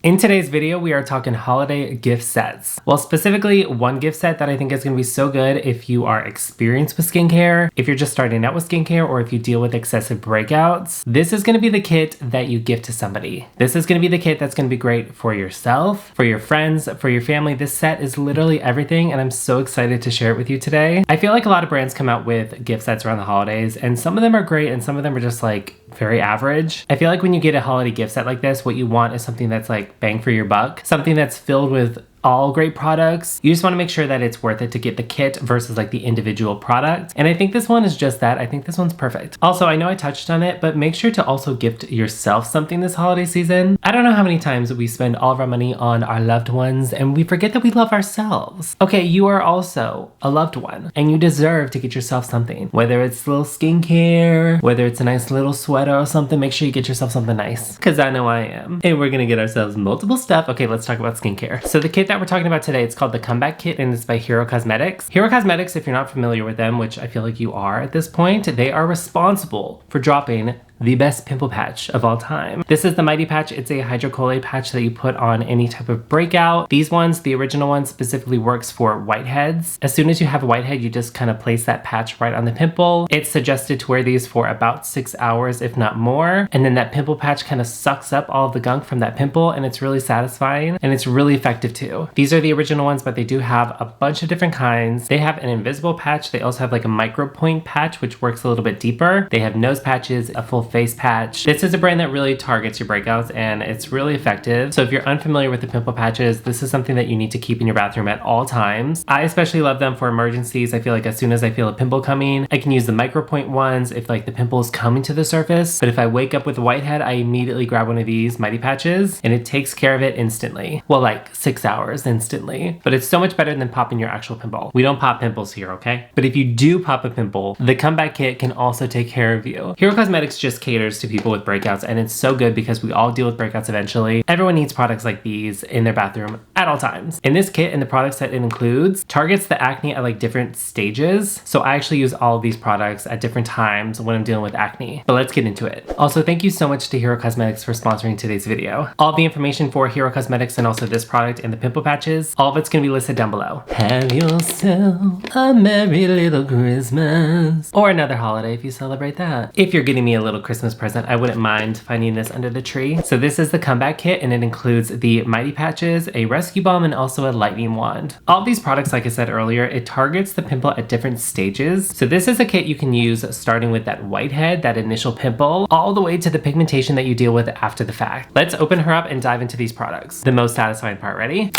In today's video, we are talking holiday gift sets. Well, specifically one gift set that I think is going to be so good if you are experienced with skincare, if you're just starting out with skincare, or if you deal with excessive breakouts. This is going to be the kit that you gift to somebody. This is going to be the kit that's going to be great for yourself, for your friends, for your family. This set is literally everything, and I'm so excited to share it with you today. I feel like a lot of brands come out with gift sets around the holidays, and some of them are great and some of them are just like very average. I feel like when you get a holiday gift set like this, what you want is something that's like bang for your buck, something that's filled with all great products. You just want to make sure that it's worth it to get the kit versus like the individual product. And I think this one is just that. I think this one's perfect. Also, I know I touched on it, but make sure to also gift yourself something this holiday season. I don't know how many times we spend all of our money on our loved ones and we forget that we love ourselves. Okay, you are also a loved one and you deserve to get yourself something. Whether it's a little skincare, whether it's a nice little sweater or something, make sure you get yourself something nice. Cause I know I am. And we're gonna get ourselves multiple stuff. Okay, let's talk about skincare. So the kit that we're talking about today, it's called the Comeback Kit and it's by Hero Cosmetics. Hero Cosmetics, if you're not familiar with them, which I feel like you are at this point, they are responsible for dropping the best pimple patch of all time. This is the Mighty Patch. It's a hydrocolate patch that you put on any type of breakout. These ones, the original one, specifically works for whiteheads. As soon as you have a whitehead, you just kind of place that patch right on the pimple. It's suggested to wear these for about 6 hours, if not more. And then that pimple patch kind of sucks up all of the gunk from that pimple, and it's really satisfying and it's really effective too. These are the original ones, but they do have a bunch of different kinds. They have an invisible patch. They also have like a micro point patch, which works a little bit deeper. They have nose patches, a full face patch. This is a brand that really targets your breakouts and it's really effective. So if you're unfamiliar with the pimple patches, this is something that you need to keep in your bathroom at all times. I especially love them for emergencies. I feel like as soon as I feel a pimple coming, I can use the micro point ones if like the pimple is coming to the surface. But if I wake up with a whitehead, I immediately grab one of these Mighty Patches and it takes care of it instantly. Well, like 6 hours instantly. But it's so much better than popping your actual pimple. We don't pop pimples here, okay? But if you do pop a pimple, the Comeback Kit can also take care of you. Hero Cosmetics just caters to people with breakouts, and it's so good because we all deal with breakouts eventually. Everyone needs products like these in their bathroom at all times. In this kit and the products that it includes, targets the acne at like different stages. So I actually use all of these products at different times when I'm dealing with acne. But let's get into it. Also, thank you so much to Hero Cosmetics for sponsoring today's video. All the information for Hero Cosmetics and also this product and the pimple patches, all of it's gonna be listed down below. Have yourself a merry little Christmas. Or another holiday if you celebrate that. If you're getting me a little Christmas present, I wouldn't mind finding this under the tree. So this is the Comeback Kit and it includes the Mighty Patches, a rescue balm, and also a lightning wand. All these products, like I said earlier, it targets the pimple at different stages. So this is a kit you can use starting with that whitehead, that initial pimple, all the way to the pigmentation that you deal with after the fact. Let's open her up and dive into these products. The most satisfying part, ready?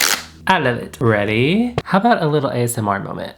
I love it. Ready? How about a little ASMR moment?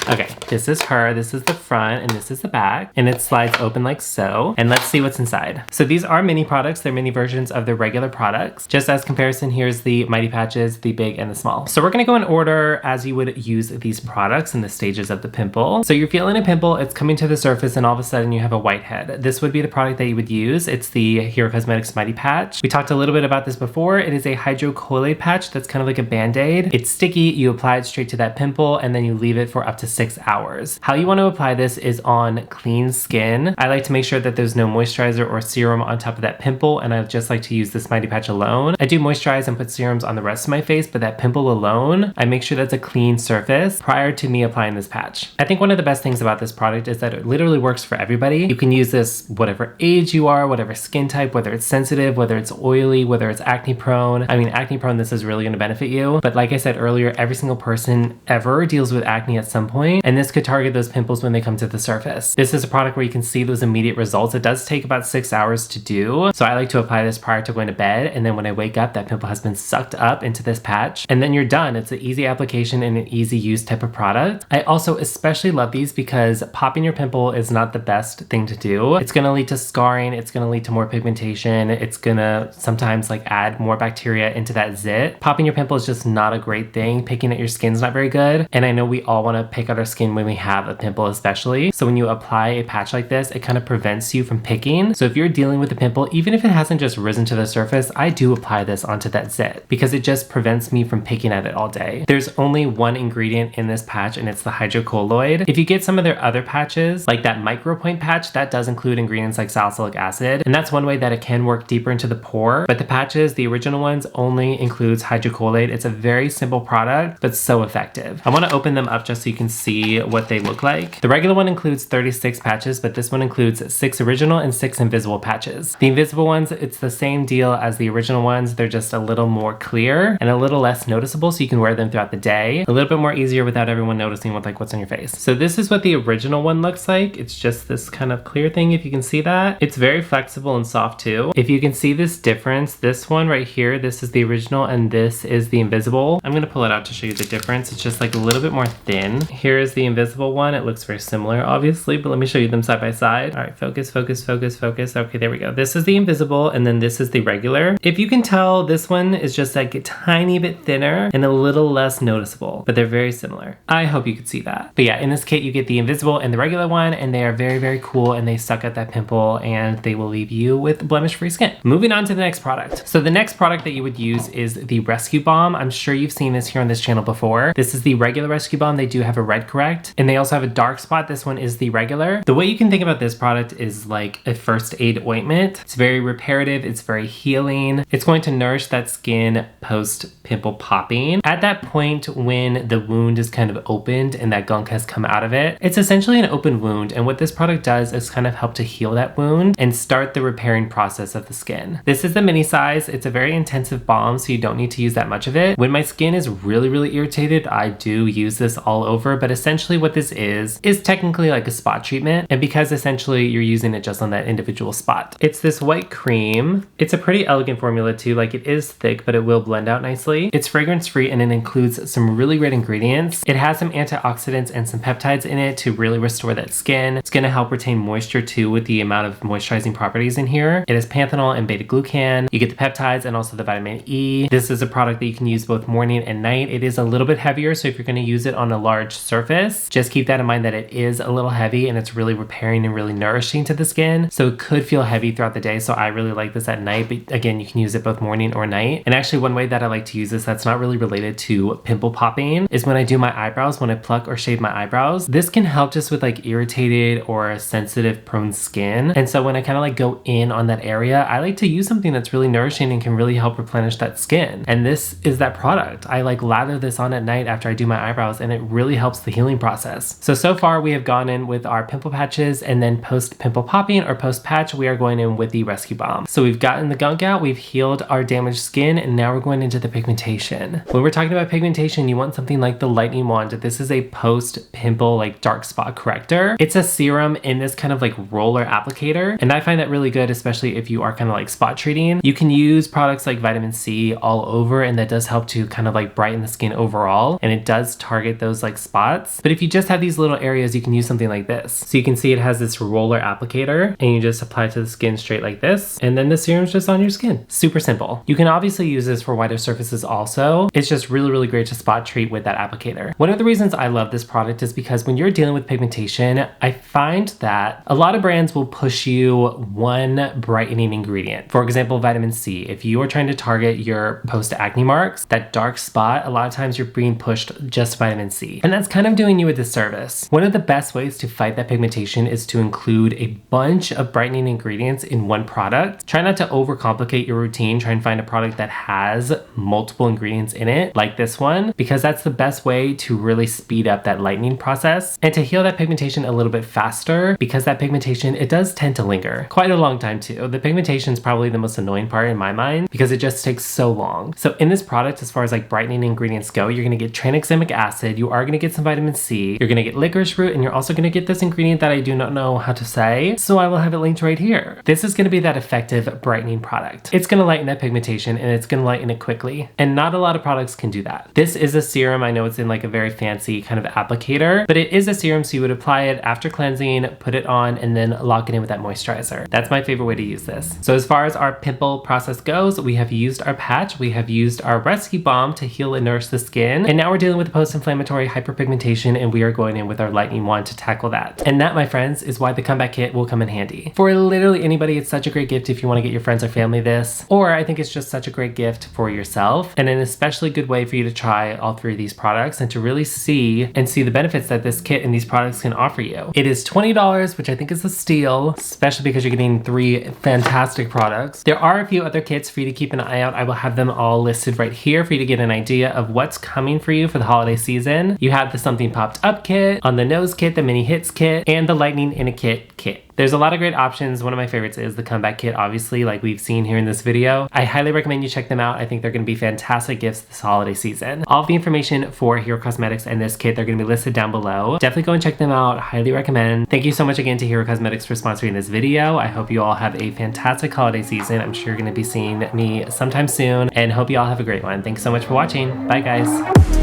Okay, this is her, this is the front, and this is the back, and it slides open like so. And let's see what's inside. So these are mini products. They're mini versions of the regular products. Just as comparison, here's the Mighty Patches, the big and the small. So we're gonna go in order as you would use these products in the stages of the pimple. So you're feeling a pimple, it's coming to the surface, and all of a sudden you have a whitehead. This would be the product that you would use. It's the Hero Cosmetics Mighty Patch. We talked a little bit about this before. It is a hydrocolate patch that's kind of like a band-aid. It's sticky, you apply it straight to that pimple, and then you leave it for up to 6 hours. How you want to apply this is on clean skin. I like to make sure that there's no moisturizer or serum on top of that pimple, and I just like to use this Mighty Patch alone. I do moisturize and put serums on the rest of my face, but that pimple alone, I make sure that's a clean surface prior to me applying this patch. I think one of the best things about this product is that it literally works for everybody. You can use this whatever age you are, whatever skin type, whether it's sensitive, whether it's oily, whether it's acne prone. I mean, acne prone, this is really going to benefit you. But like I said earlier, every single person ever deals with acne at some point, and this could target those pimples when they come to the surface. This is a product where you can see those immediate results. It does take about 6 hours to do. So I like to apply this prior to going to bed. And then when I wake up, that pimple has been sucked up into this patch. And then you're done. It's an easy application and an easy use type of product. I also especially love these because popping your pimple is not the best thing to do. It's going to lead to scarring. It's going to lead to more pigmentation. It's going to sometimes like add more bacteria into that zit. Popping your pimple is just not a great thing. Picking at your skin's not very good. And I know we all want to pick at our skin when we have a pimple especially. So when you apply a patch like this, it kind of prevents you from picking. So if you're dealing with a pimple, even if it hasn't just risen to the surface, I do apply this onto that zit because it just prevents me from picking at it all day. There's only one ingredient in this patch and it's the hydrocolloid. If you get some of their other patches, like that micropoint patch, that does include ingredients like salicylic acid. And that's one way that it can work deeper into the pore. But the patches, the original ones, only includes hydrocolloid. It's a very simple product, but so effective. I want to open them up just so you can see what they look like. The regular one includes 36 patches, but this one includes 6 original and 6 invisible patches. The invisible ones, it's the same deal as the original ones. They're just a little more clear and a little less noticeable, so you can wear them throughout the day. A little bit more easier without everyone noticing what's on your face. So this is what the original one looks like. It's just this kind of clear thing, if you can see that. It's very flexible and soft too. If you can see this difference, this one right here, this is the original and this is the invisible. I'm gonna pull it out to show you the difference. It's just like a little bit more thin. Here is the invisible one. It looks very similar, obviously, but let me show you them side by side. All right, focus, focus, focus, focus. Okay, there we go. This is the invisible and then this is the regular. If you can tell, this one is just like a tiny bit thinner and a little less noticeable, but they're very similar. I hope you could see that. But yeah, in this kit, you get the invisible and the regular one, and they are very, very cool, and they suck at that pimple and they will leave you with blemish-free skin. Moving on to the next product. So the next product that you would use is the Rescue Balm. I'm sure you've seen this here on this channel before. This is the regular Rescue Balm. They do have a red correct, and they also have a dark spot. This one is the regular. The way you can think about this product is like a first aid ointment. It's very reparative. It's very healing. It's going to nourish that skin post pimple popping. At that point when the wound is kind of opened and that gunk has come out of it, it's essentially an open wound, and what this product does is kind of help to heal that wound and start the repairing process of the skin. This is the mini size. It's a very intensive balm, so you don't need to use that much of it. When my skin is really, really irritated, I do use this all over, but essentially what this is technically like a spot treatment, and because essentially you're using it just on that individual spot. It's this white cream. It's a pretty elegant formula too. Like, it is thick, but it will blend out nicely. It's fragrance free and it includes some really great ingredients. It has some antioxidants and some peptides in it to really restore that skin. It's gonna help retain moisture too with the amount of moisturizing properties in here. It has panthenol and beta glucan. You get the peptides and also the vitamin E. This is a product that you can use both morning and night. It is a little bit heavier, so if you're gonna use it on a large surface, just keep that in mind that it is a little heavy and it's really repairing and really nourishing to the skin. So it could feel heavy throughout the day. So I really like this at night, but again, you can use it both morning or night. And actually one way that I like to use this that's not really related to pimple popping is when I do my eyebrows, when I pluck or shave my eyebrows. This can help just with like irritated or sensitive prone skin. And so when I kind of like go in on that area, I like to use something that's really nourishing and can really help replenish that skin. And this is that product. I like lather this on at night after I do my eyebrows, and it really helps the healing process. So far we have gone in with our pimple patches, and then post pimple popping or post patch, we are going in with the Rescue Balm. So we've gotten the gunk out, we've healed our damaged skin, and now we're going into the pigmentation. When we're talking about pigmentation, you want something like the Lightning Wand. This is a post pimple like dark spot corrector. It's a serum in this kind of like roller applicator, and I find that really good, especially if you are kind of like spot treating. You can use products like vitamin C all over, and that does help to kind of like brighten the skin overall, and it does target those like spots. But if you just have these little areas, you can use something like this. So you can see it has this roller applicator, and you just apply it to the skin straight like this, and then the serum's just on your skin. Super simple. You can obviously use this for whiter surfaces also. It's just really, really great to spot treat with that applicator. One of the reasons I love this product is because when you're dealing with pigmentation, I find that a lot of brands will push you one brightening ingredient. For example, vitamin C. If you are trying to target your post-acne marks, that dark spot, a lot of times you're being pushed just vitamin C. And that's kind of doing you a disservice. One of the best ways to fight that pigmentation is to include a bunch of brightening ingredients in one product. Try not to overcomplicate your routine. Try and find a product that has multiple ingredients in it, like this one, because that's the best way to really speed up that lightening process and to heal that pigmentation a little bit faster, because that pigmentation, it does tend to linger quite a long time too. The pigmentation is probably the most annoying part in my mind because it just takes so long. So in this product, as far as like brightening ingredients go, you're gonna get tranexamic acid, you are gonna get some vitamin C, you're gonna get licorice root, and you're also gonna get this ingredient that I do not know how to say, so I will have it linked right here. This is gonna be that effective brightening product. It's gonna lighten that pigmentation, and it's gonna lighten it quickly. And not a lot of products can do that. This is a serum. I know it's in like a very fancy kind of applicator, but it is a serum, so you would apply it after cleansing, put it on, and then lock it in with that moisturizer. That's my favorite way to use this. So as far as our pimple process goes, we have used our patch, we have used our Rescue Balm to heal and nourish the skin, and now we're dealing with the post-inflammatory hyperpigmentation pigmentation, and we are going in with our lightning wand to tackle that. And that, my friends, is why the comeback kit will come in handy. For literally anybody, it's such a great gift if you want to get your friends or family this, or I think it's just such a great gift for yourself, and an especially good way for you to try all 3 of these products and to really see the benefits that this kit and these products can offer you. It is $20, which I think is a steal, especially because you're getting 3 fantastic products. There are a few other kits for you to keep an eye out. I will have them all listed right here for you to get an idea of what's coming for you for the holiday season. You have the Something Popped Up kit, On the Nose kit, the Mini Hits kit, and the Lightning in a Kit kit. There's a lot of great options. One of my favorites is the comeback kit, obviously, like we've seen here in this video. I highly recommend you check them out. I think they're gonna be fantastic gifts this holiday season. All of the information for Hero Cosmetics and this kit, they're gonna be listed down below. Definitely go and check them out. Highly recommend. Thank you so much again to Hero Cosmetics for sponsoring this video. I hope you all have a fantastic holiday season. I'm sure you're gonna be seeing me sometime soon, and hope you all have a great one. Thanks so much for watching. Bye, guys.